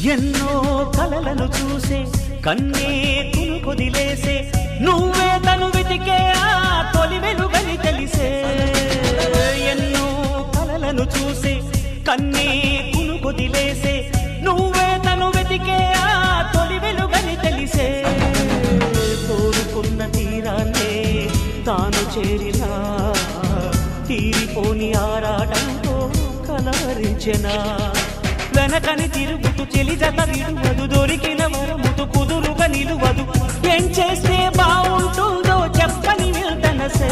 ఎన్నో కలలను చూసే కన్నే కొదిలేసే నువ్వే తను వెతికే ఆ తొలి వెలుగని తెలిసే ఎన్నో కలలను చూసే కన్నే కొదిలేసే నువ్వే తను వెతికే ఆ తొలి వెలుగని తెలిసే కోరుకున్న తీరాన్నే తాను చేరినా తీరిపోని ఆరాటంతో కలవరించెనా వెనకని తిరుగుతూ చెలి జత విడువదు దొరికిన వరముతు కుదురుగా నిలువదు ఏం చేస్తే బాగుంటుందో చెప్పని వెళ్తనసే